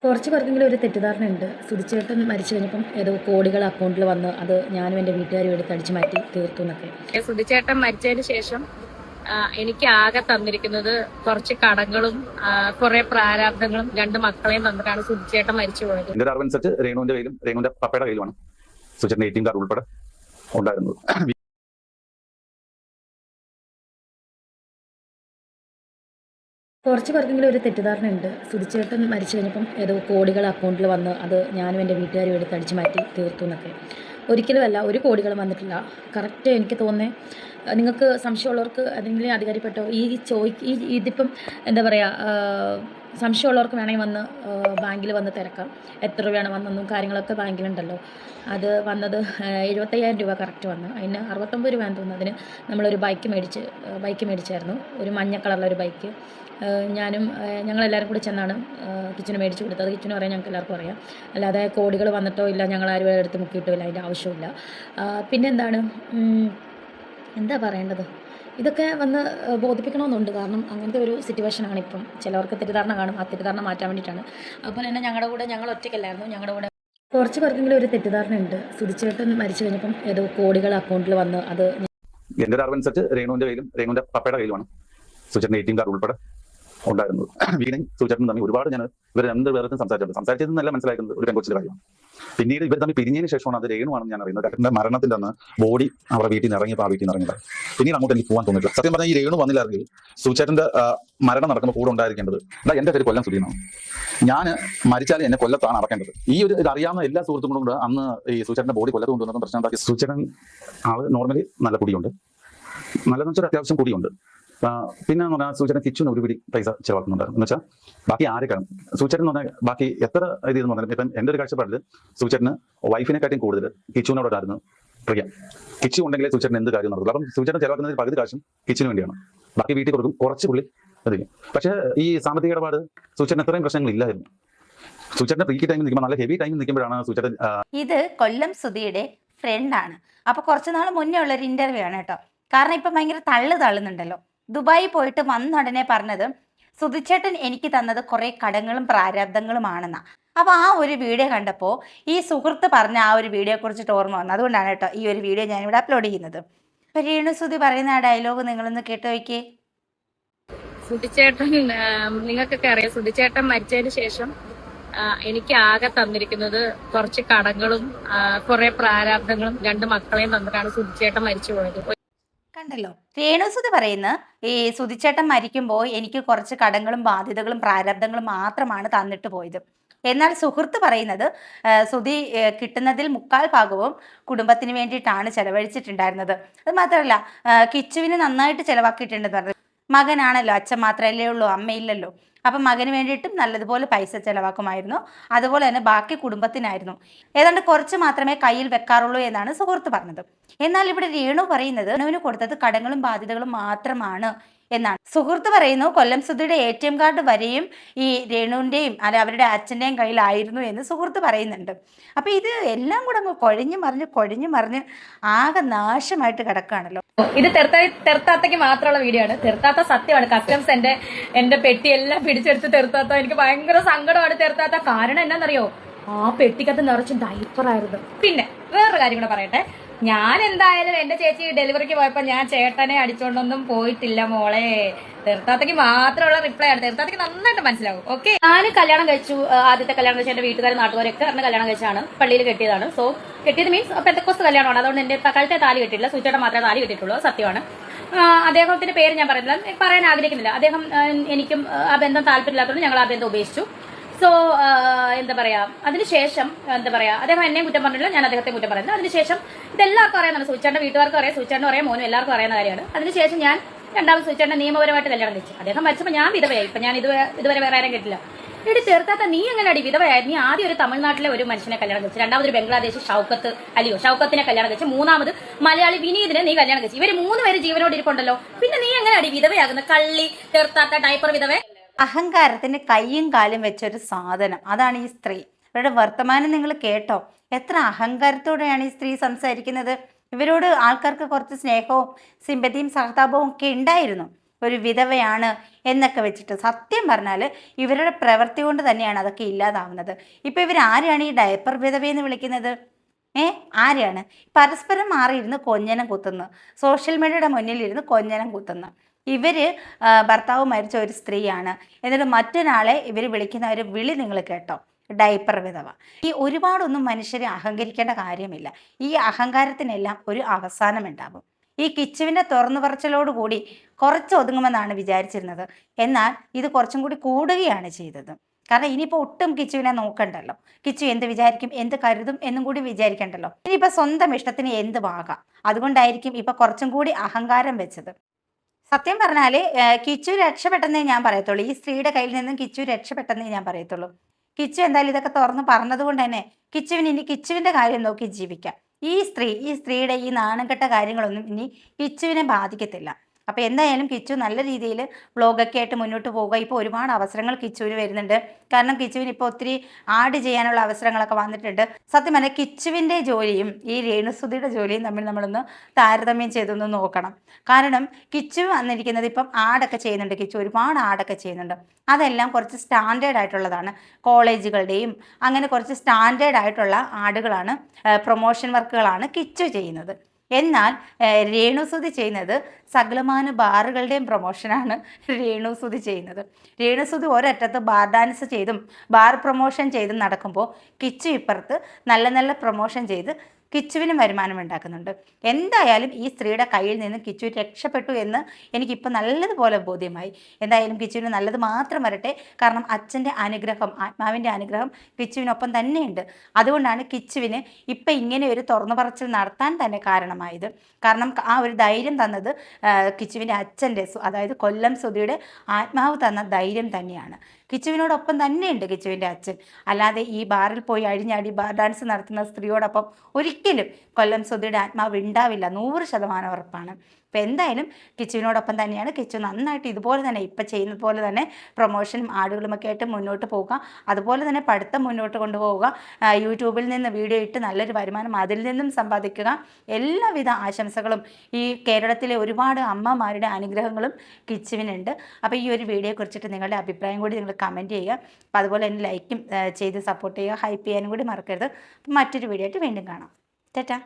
കുറച്ച് പേർക്കെങ്കിലും ഒരു തെറ്റിദ്ധാരണയുണ്ട്. സുധിച്ചേട്ടൻ മരിച്ചു കഴിഞ്ഞപ്പം ഏതോ കോടികൾ അക്കൗണ്ടിൽ വന്ന് അത് ഞാനും എൻ്റെ വീട്ടുകാരും എടുത്ത് അടിച്ചു മാറ്റി തീർത്തു എന്നൊക്കെ. സുധിച്ചേട്ടൻ മരിച്ചതിന് ശേഷം എനിക്ക് ആകെ തന്നിരിക്കുന്നത് കുറച്ച് കടങ്ങളും കുറെ പ്രാരാബ്ദങ്ങളും രണ്ട് മക്കളെയും തന്നിട്ടാണ് സുധിച്ചേട്ടൻ മരിച്ചു പോയത്. എന്റെ ഒരു അറിവനുസരിച്ച് രേണുവിന്റെ കയ്യിലും രേണുവിന്റെ പപ്പയുടെ കയ്യിലുമാണ് സുധിച്ചേട്ടന്റെ ATM കാർഡ് ഉൾപ്പെടെ ഉണ്ടായിരുന്നത്. കുറച്ച് പേർക്കെങ്കിലും ഒരു തെറ്റിദ്ധാരണയുണ്ട്. സുധിച്ചേട്ടൻ മരിച്ചു കഴിഞ്ഞപ്പം ഏതോ കോടികൾ അക്കൗണ്ടിൽ വന്ന് അത് ഞാനും എൻ്റെ വീട്ടുകാരും എടുത്ത് അടിച്ചു മാറ്റി തീർത്തു എന്നൊക്കെ. ഒരിക്കലുമല്ല, ഒരു കോടികളും വന്നിട്ടില്ല. കറക്റ്റ് എനിക്ക് തോന്നുന്നത് നിങ്ങൾക്ക് സംശയമുള്ളവർക്ക് എന്തെങ്കിലും അധികാരിപ്പെട്ടോ ഇതിപ്പം എന്താ പറയുക, സംശയമുള്ളവർക്ക് വേണമെങ്കിൽ വന്ന് ബാങ്കിൽ വന്ന് തിരക്കാം. എത്ര രൂപയാണ് വന്നെന്നും കാര്യങ്ങളൊക്കെ ബാങ്കിലുണ്ടല്ലോ. അത് വന്നത് 75,000 രൂപ കറക്റ്റ് വന്നു. അതിന് 69 രൂപയാണെന്ന് തോന്നുന്നു. അതിന് നമ്മളൊരു ബൈക്ക് മേടിച്ചായിരുന്നു, ഒരു മഞ്ഞ കളറിലൊരു ബൈക്ക്. ഞാനും ഞങ്ങളെല്ലാവരും കൂടി ചെന്നാണ് കിച്ചന് മേടിച്ച് കൊടുത്തത്. കിച്ചന് പറയാൻ ഞങ്ങൾക്ക് എല്ലാവർക്കും അറിയാം. അല്ലാതെ കോടികൾ വന്നിട്ടോ ഇല്ല, ഞങ്ങളാരും എടുത്ത് മുക്കിയിട്ടോ ഇല്ല, അതിൻ്റെ ആവശ്യമില്ല. പിന്നെന്താണ്, എന്താ പറയേണ്ടത്, ഇതൊക്കെ വന്ന് ബോധിപ്പിക്കണമെന്നുണ്ട്. കാരണം അങ്ങനത്തെ ഒരു സിറ്റുവേഷനാണ് ഇപ്പം. ചിലവർക്ക് തെറ്റിദ്ധാരണ കാണും, ആ തെറ്റിദ്ധാരണ മാറ്റാൻ വേണ്ടിയിട്ടാണ്. അതുപോലെ തന്നെ ഞങ്ങളുടെ കൂടെ ഞങ്ങൾ ഒറ്റയ്ക്കല്ലായിരുന്നു, ഞങ്ങളുടെ കൂടെ കുറച്ച് പേർക്കെങ്കിലും ഒരു തെറ്റിദ്ധാരണയുണ്ട്. സുധിച്ചേട്ടൻ മരിച്ചു കഴിഞ്ഞപ്പം ഏതോ കോടികൾ അക്കൗണ്ടിൽ വന്ന് അത് എന്റെ ഒരു അറിവനുസരിച്ച് രേണുവിന്റെ കയ്യിലും രേണുവിന്റെ പപ്പയുടെ കയ്യിലുമാണ് സുധിച്ചേട്ടന്റെ ATM കാർഡ് ഉൾപ്പെടെ ഉണ്ടായിരുന്നത്. വീണയും സുധിച്ചേട്ടനും തമ്മിൽ ഒരുപാട് ഞാൻ ഇവർ രണ്ട് പേർക്കും സംസാരിച്ചതെന്നല്ല മനസ്സിലാക്കുന്നത് ഒരു പെൺകൊച്ചിന്റെ കാര്യമാണ്. പിന്നീട് ഇവർ തമ്മിൽ പിരിഞ്ഞതിന് ശേഷമാണ് അത് രേണുവാണെന്ന് ഞാൻ അറിയുന്നത്. കാരണം മരണത്തിന്റെ അന്ന് ബോഡി അവരുടെ വീട്ടിൽ നിന്ന് ഇറങ്ങിയപ്പോൾ ആ വീട്ടിൽ നിന്ന് ഇറങ്ങിയത്. പിന്നീട് അങ്ങോട്ട് എനിക്ക് പോകാൻ തോന്നില്ല. സത്യം പറഞ്ഞാൽ ഈ രേണു വന്നില്ലെങ്കിൽ സുധിച്ചേട്ടന്റെ മരണം നടക്കുമ്പോൾ കൂടെ ഉണ്ടായിരിക്കേണ്ടത് എന്റെ പേര് കൊല്ലം സുധീനാണ്. ഞാൻ മരിച്ചാലും എന്നെ കൊല്ലത്താണ് അടക്കേണ്ടത്. ഈ ഒരു ഇത് അറിയാവുന്ന എല്ലാ സുഹൃത്തുക്കളും കൂടെ അന്ന് ഈ സുധിച്ചേട്ടന്റെ ബോഡി കൊല്ലത്ത് കൊണ്ടുവന്നതും പ്രശ്നം ഉണ്ടാക്കി. സുധിച്ചേട്ടൻ ആള് നോർമലി നല്ല കുടിയുണ്ട്, നല്ലതെന്ന് വെച്ചാൽ അത്യാവശ്യം കുടിയുണ്ട്. പിന്നെ എന്ന് പറഞ്ഞാൽ സുധിച്ചേട്ടൻ കിച്ചുവിന് ഒരുപിടി പൈസ ചിലവാക്കുന്നുണ്ടായിരുന്നു. എന്ന് വെച്ചാൽ ബാക്കി ആരെക്കാളും സുധിച്ചേട്ടൻ എന്ന് പറഞ്ഞാൽ ബാക്കി എത്ര ഇത് എന്ന് പറഞ്ഞാൽ ഇപ്പം എൻ്റെ ഒരു കാഴ്ചപ്പാടിൽ സുധിച്ചേട്ടന് വൈഫിനെക്കാട്ടിയും കൂടുതൽ കിച്ചുവിനോടായിരുന്നു പ്രിയ. കിച്ചു ഉണ്ടെങ്കിലേ സുധിച്ചേട്ടൻ എന്ത് കാര്യം നടക്കും. അപ്പം സുധിച്ചേട്ടൻ ചിലവാക്കുന്നതിൽ പകുതി കാശും കിച്ചിന് വേണ്ടിയാണ്, ബാക്കി വീട്ടിൽ കൊടുക്കും, കുറച്ച് പുള്ളി അതിന്. പക്ഷേ ഈ സാമ്പത്തിക ഇടപാട് സുധിച്ചേട്ടൻ എത്രയും പ്രശ്നങ്ങളില്ലായിരുന്നു. സുധിച്ചേട്ടന്റെ പീക്ക് ടൈമിൽ നിൽക്കുമ്പോൾ നല്ല ഹെവി ടൈമിൽ നിൽക്കുമ്പോഴാണ് സുധിച്ചേട്ടൻ. ഇത് കൊല്ലം സുധിയുടെ ഫ്രണ്ടാണ്. അപ്പോൾ കുറച്ച് നാൾ മുന്നേ ഉള്ളൊരു ഇന്റർവ്യൂ ആണ് കേട്ടോ. കാരണം ഇപ്പം ഭയങ്കര തള്ളുന്നുണ്ടല്ലോ. ദുബായി പോയിട്ട് വന്നുടനെ പറഞ്ഞത് സുധിച്ചേട്ടൻ എനിക്ക് തന്നത് കുറേ കടങ്ങളും പ്രാരാബ്ദങ്ങളുമാണെന്നാ. അപ്പോൾ ആ ഒരു വീഡിയോ കണ്ടപ്പോൾ ഈ സുഹൃത്ത് പറഞ്ഞ ആ ഒരു വീഡിയോയെ കുറിച്ചിട്ട് ഓർമ്മ വന്നു. അതുകൊണ്ടാണ് കേട്ടോ ഈ ഒരു വീഡിയോ ഞാനിവിടെ അപ്ലോഡ് ചെയ്യുന്നത്. അപ്പോൾ രേണു സുധി പറയുന്ന ആ ഡയലോഗ് നിങ്ങളൊന്ന് കേട്ട് നോക്കിയേ. സുധിച്ചേട്ടൻ, നിങ്ങൾക്കൊക്കെ അറിയാം, സുധിച്ചേട്ടൻ മരിച്ചതിന് ശേഷം എനിക്ക് ആകെ തന്നിരിക്കുന്നത് കുറച്ച് കടങ്ങളും കുറെ പ്രാരാബ്ദങ്ങളും രണ്ട് മക്കളെയും തന്നിട്ടാണ് സുധിച്ചേട്ടൻ മരിച്ചു പോയത്. കണ്ടല്ലോ, രേണുസുധി പറയുന്ന ഈ സുധിച്ചേട്ടൻ മരിക്കുമ്പോൾ എനിക്ക് കുറച്ച് കടങ്ങളും ബാധ്യതകളും പ്രാരബ്ധങ്ങളും മാത്രമാണ് തന്നിട്ട് പോയത്. എന്നാൽ സുഹൃത്ത് പറയുന്നത് സുധി കിട്ടുന്നതിൽ 3/4 ഭാഗവും കുടുംബത്തിന് വേണ്ടിയിട്ടാണ് ചെലവഴിച്ചിട്ടുണ്ടായിരുന്നത്. അത് മാത്രമല്ല, കിച്ചുവിന് നന്നായിട്ട് ചെലവാക്കിയിട്ടുണ്ടെന്ന് പറഞ്ഞു. മകനാണല്ലോ, അച്ഛൻ മാത്രമല്ലേ ഉള്ളൂ, അമ്മയില്ലല്ലോ. അപ്പം മകന് വേണ്ടിയിട്ടും നല്ലതുപോലെ പൈസ ചെലവാക്കുമായിരുന്നു. അതുപോലെ തന്നെ ബാക്കി കുടുംബത്തിനായിരുന്നു. ഏതാണ്ട് കുറച്ച് മാത്രമേ കയ്യിൽ വെക്കാറുള്ളൂ എന്നാണ് സുഹൃത്ത് പറഞ്ഞത്. എന്നാൽ ഇവിടെ രേണു പറയുന്നത് രേണുവിന് കൊടുത്തത് കടങ്ങളും ബാധ്യതകളും മാത്രമാണ് എന്നാണ്. സുഹൃത്ത് പറയുന്നു കൊല്ലം സുധിയുടെ ATM കാർഡ് വരെയും ഈ രേണുവിൻ്റെയും അല്ല അവരുടെ അച്ഛൻ്റെയും കയ്യിലായിരുന്നു എന്ന് സുഹൃത്ത് പറയുന്നുണ്ട്. അപ്പം ഇത് എല്ലാം കൂടെ അങ്ങ് കൊഴിഞ്ഞു മറിഞ്ഞ് ആകെ നാശമായിട്ട് കിടക്കുകയാണല്ലോ. ഇത് തെർത്താത്തയ്ക്ക് മാത്രമുള്ള വീഡിയോ ആണ്. തെർത്താത്ത സത്യമാണ്. കസ്റ്റംസ് എന്റെ പെട്ടിയെല്ലാം പിടിച്ചെടുത്ത് തെർത്താത്ത. എനിക്ക് ഭയങ്കര സങ്കടമാണ് തെർത്താത്ത. കാരണം എന്നാന്നറിയോ, ആ പെട്ടിക്കകത്ത് നിറച്ച് ഡൈപ്പറായിരുന്നു. പിന്നെ വേറൊരു കാര്യം കൂടെ പറയട്ടെ, ഞാൻ എന്തായാലും എന്റെ ചേച്ചി ഡെലിവറിക്ക് പോയപ്പോ ഞാൻ ചേട്ടനെ അടിച്ചോണ്ടൊന്നും പോയിട്ടില്ല മോളെ. തീർത്താത്തക്ക് മാത്രമുള്ള റിപ്ലൈ ആണ്. തീർത്താത്തക്ക് നന്നായിട്ട് മനസ്സിലാവും. ഓക്കെ, ഞാൻ കല്യാണം കഴിച്ചു. ആദ്യത്തെ കല്യാണം കഴിച്ച എന്റെ വീട്ടുകാരും നാട്ടുകാരൊക്കെ പറഞ്ഞ കല്യാണം കഴിച്ചാണ്, പള്ളിയിൽ കെട്ടിയതാണ്. സോ കെട്ടിയത് മീൻസ് പെന്തക്കോസ്ത് കല്യാണമാണ്. അതുകൊണ്ട് എന്റെ കഴുത്തെ താലി കെട്ടിയില്ല, സുചേട്ടൻ മാത്രമേ താലി കെട്ടിയിട്ടുള്ളൂ. സത്യമാണ്. അദ്ദേഹത്തിന്റെ പേര് ഞാൻ പറയാൻ ആഗ്രഹിക്കുന്നില്ല. അദ്ദേഹം എനിക്കും ആ ബന്ധം താല്പര്യമില്ലാത്തതുകൊണ്ട് ഞങ്ങൾ ആ ബന്ധം ഉപേക്ഷിച്ചു. സോ എന്താ പറയാ, അതിനുശേഷം എന്താ പറയാ, അദ്ദേഹം എന്നെയും കുറ്റം പറഞ്ഞില്ല, ഞാൻ അദ്ദേഹത്തെ കുറ്റം പറയുന്നത്. അതിനുശേഷം ഇതെല്ലാവർക്കും അറിയാവുന്നതാണ്. സുചേട്ടന്റെ വീട്ടുകാർക്കും അറിയാം, സുചേട്ടനും അറിയാം, മോനും എല്ലാവർക്കും അറിയുന്ന കാര്യമാണ്. അതിനുശേഷം ഞാൻ രണ്ടാമത് സുചേട്ടനെ നിയമപരമായിട്ട് കല്യാണം കഴിച്ചു. അദ്ദേഹം മരിച്ചപ്പോൾ ഞാൻ വിധവയായി. ഇപ്പൊ ഞാൻ ഇതുവരെ വേറെ ആരും കേട്ടില്ല. ഇവിടെ തീർത്താത്ത നീ എങ്ങനെ അടി വിധവയായിരുന്നു? നീ ആദ്യം ഒരു തമിഴ്നാട്ടിലെ ഒരു മനുഷ്യനെ കല്യാണം കഴിച്ചു, രണ്ടാമത് ഒരു ബംഗ്ലാദേശ് ഷൗക്കത്തിനെ കല്യാണം കഴിച്ചു, മൂന്നാമത് മലയാളി വിനീതിനെ നീ കല്യാണം കഴിച്ചു. ഇവര് 3 പേര് ജീവനോട് ഇരിപ്പുണ്ടല്ലോ. പിന്നെ നീ എങ്ങനെ അടി വിധവയാകുന്ന കള്ളി തീർത്താത്ത ഡൈപ്പർ വിധവ? അഹങ്കാരത്തിന് കയ്യും കാലും വെച്ചൊരു സാധനം, അതാണ് ഈ സ്ത്രീ. ഇവരുടെ വർത്തമാനം നിങ്ങൾ കേട്ടോ? എത്ര അഹങ്കാരത്തോടെയാണ് ഈ സ്ത്രീ സംസാരിക്കുന്നത്. ഇവരോട് ആൾക്കാർക്ക് കുറച്ച് സ്നേഹവും സിമ്പതിയും സഹതാപവും ഒക്കെ ഉണ്ടായിരുന്നു. ഒരു വിധവയാണ് എന്നൊക്കെ വെച്ചിട്ട്. സത്യം പറഞ്ഞാൽ ഇവരുടെ പ്രവൃത്തി കൊണ്ട് തന്നെയാണ് അതൊക്കെ ഇല്ലാതാവുന്നത്. ഇപ്പം ഇവരാരെയാണ് ഈ ഡയപ്പർ വിധവയെന്ന് വിളിക്കുന്നത്? ആരെയാണ്? പരസ്പരം മാറിയിരുന്ന് കൊഞ്ഞനം കുത്തുന്നു, സോഷ്യൽ മീഡിയയുടെ മുന്നിലിരുന്ന് കൊഞ്ഞനം കുത്തുന്നു. ഇവർ ഭർത്താവ് മരിച്ച ഒരു സ്ത്രീയാണ്, എന്നിട്ട് മറ്റൊരാളെ ഇവർ വിളിക്കുന്ന ഒരു വിളി നിങ്ങൾ കേട്ടോ, ഡയപ്പർ വിധവ. ഈ ഒരുപാടൊന്നും മനുഷ്യരെ അഹങ്കരിക്കേണ്ട കാര്യമില്ല. ഈ അഹങ്കാരത്തിനെല്ലാം ഒരു അവസാനം ഉണ്ടാകും. ഈ കിച്ചുവിൻ്റെ തുറന്നു പറച്ചിലോടുകൂടി കുറച്ച് ഒതുങ്ങുമെന്നാണ് വിചാരിച്ചിരുന്നത്. എന്നാൽ ഇത് കുറച്ചും കൂടി കൂടുകയാണ് ചെയ്തത്. കാരണം ഇനിയിപ്പോൾ ഒട്ടും കിച്ചുവിനെ നോക്കണ്ടല്ലോ. കിച്ചു എന്ത് വിചാരിക്കും, എന്ത് കരുതും എന്നും കൂടി വിചാരിക്കണ്ടല്ലോ. ഇനിയിപ്പോൾ സ്വന്തം ഇഷ്ടത്തിന് എന്തുമാകാം. അതുകൊണ്ടായിരിക്കും ഇപ്പം കുറച്ചും കൂടി അഹങ്കാരം വെച്ചത്. സത്യം പറഞ്ഞാൽ കിച്ചു രക്ഷപ്പെട്ടെന്നേ ഞാൻ പറയത്തുള്ളൂ. ഈ സ്ത്രീയുടെ കയ്യിൽ നിന്നും കിച്ചു രക്ഷപ്പെട്ടെന്നേ ഞാൻ പറയത്തുള്ളൂ. കിച്ചു എന്തായാലും ഇതൊക്കെ തുറന്ന് പറഞ്ഞത് കൊണ്ട് തന്നെ കിച്ചുവിന് ഇനി കിച്ചുവിൻ്റെ കാര്യം നോക്കി ജീവിക്കാം. ഈ സ്ത്രീയുടെ ഈ നാണംകെട്ട കാര്യങ്ങളൊന്നും ഇനി കിച്ചുവിനെ ബാധിക്കത്തില്ല. അപ്പോൾ എന്തായാലും കിച്ചു നല്ല രീതിയിൽ വ്ളോഗൊക്കെ ആയിട്ട് മുന്നോട്ട് പോവുക. ഇപ്പോൾ ഒരുപാട് അവസരങ്ങൾ കിച്ചുവിന് വരുന്നുണ്ട്. കാരണം കിച്ചുവിന് ഇപ്പോൾ ഒത്തിരി ആഡ് ചെയ്യാനുള്ള അവസരങ്ങളൊക്കെ വന്നിട്ടുണ്ട്. സത്യം പറഞ്ഞാൽ കിച്ചുവിൻ്റെ ജോലിയും ഈ രേണുസുധിയുടെ ജോലിയും തമ്മിൽ നമ്മളൊന്ന് താരതമ്യം ചെയ്തൊന്ന് നോക്കണം. കാരണം കിച്ചു വന്നിരിക്കുന്നത് ഇപ്പം ആഡൊക്കെ ചെയ്യുന്നുണ്ട്. കിച്ചു ഒരുപാട് ആഡൊക്കെ ചെയ്യുന്നുണ്ട്. അതെല്ലാം കുറച്ച് സ്റ്റാൻഡേർഡ് ആയിട്ടുള്ളതാണ്. കോളേജുകളുടെയും അങ്ങനെ കുറച്ച് സ്റ്റാൻഡേർഡ് ആയിട്ടുള്ള ആഡുകളാണ്, പ്രൊമോഷൻ വർക്കുകളാണ് കിച്ചു ചെയ്യുന്നത്. എന്നാൽ രേണുസുധി ചെയ്യുന്നത് സകലമാന ബാറുകളുടെയും പ്രൊമോഷനാണ് രേണുസുധി ചെയ്യുന്നത്. രേണുസുധി ഒരറ്റത്ത് ബാർ ഡാൻസ് ചെയ്തും ബാർ പ്രൊമോഷൻ ചെയ്തും നടക്കുമ്പോൾ കിച്ചു ഇപ്പുറത്ത് നല്ല നല്ല പ്രൊമോഷൻ ചെയ്ത് കിച്ചുവിനും വരുമാനം ഉണ്ടാക്കുന്നുണ്ട്. എന്തായാലും ഈ സ്ത്രീയുടെ കയ്യിൽ നിന്ന് കിച്ചു രക്ഷപ്പെട്ടു എന്ന് എനിക്കിപ്പോൾ നല്ലതുപോലെ ബോധ്യമായി. എന്തായാലും കിച്ചുവിന് നല്ലത് മാത്രം വരട്ടെ. കാരണം അച്ഛൻ്റെ അനുഗ്രഹം, ആത്മാവിൻ്റെ അനുഗ്രഹം കിച്ചുവിനൊപ്പം തന്നെയുണ്ട്. അതുകൊണ്ടാണ് കിച്ചുവിന് ഇപ്പം ഇങ്ങനെ ഒരു തുറന്നു പറച്ചിൽ നടത്താൻ തന്നെ കാരണമായത്. കാരണം ആ ഒരു ധൈര്യം തന്നത് കിച്ചുവിൻ്റെ അച്ഛൻ്റെ, അതായത് കൊല്ലം സുധിയുടെ ആത്മാവ് തന്ന ധൈര്യം തന്നെയാണ്. കിച്ചുവിനോടൊപ്പം തന്നെയുണ്ട് കിച്ചുവിൻ്റെ അച്ഛൻ. അല്ലാതെ ഈ ബാറിൽ പോയി അഴിഞ്ഞാടി ബാർ ഡാൻസ് നടത്തുന്ന സ്ത്രീയോടൊപ്പം ഒരിക്കലും കൊല്ലം സുധിയുടെ ആത്മാവ് ഉണ്ടാവില്ല. 100% ഉറപ്പാണ്. അപ്പോൾ എന്തായാലും കിച്ചുവിനോടൊപ്പം തന്നെയാണ്. കിച്ചു നന്നായിട്ട് ഇതുപോലെ തന്നെ ഇപ്പം ചെയ്യുന്നത് പോലെ തന്നെ പ്രൊമോഷനും ആടുകളുമൊക്കെ ആയിട്ട് മുന്നോട്ട് പോവുക. അതുപോലെ തന്നെ പഠിത്തം മുന്നോട്ട് കൊണ്ടുപോവുക. യൂട്യൂബിൽ നിന്ന് വീഡിയോ ഇട്ട് നല്ലൊരു വരുമാനം അതിൽ നിന്നും സമ്പാദിക്കുക. എല്ലാവിധ ആശംസകളും ഈ കേരളത്തിലെ ഒരുപാട് അമ്മമാരുടെ അനുഗ്രഹങ്ങളും കിച്ചുവിനുണ്ട്. അപ്പോൾ ഈ ഒരു വീഡിയോയെക്കുറിച്ചിട്ട് നിങ്ങളുടെ അഭിപ്രായം കൂടി നിങ്ങൾ കമൻറ്റ് ചെയ്യുക. അപ്പോൾ അതുപോലെ തന്നെ ലൈക്കും ചെയ്ത് സപ്പോർട്ട് ചെയ്യുക. ഹൈപ്പ് ചെയ്യാനും കൂടി മറക്കരുത്. മറ്റൊരു വീഡിയോ ആയിട്ട് വീണ്ടും കാണാം. ടാറ്റാ.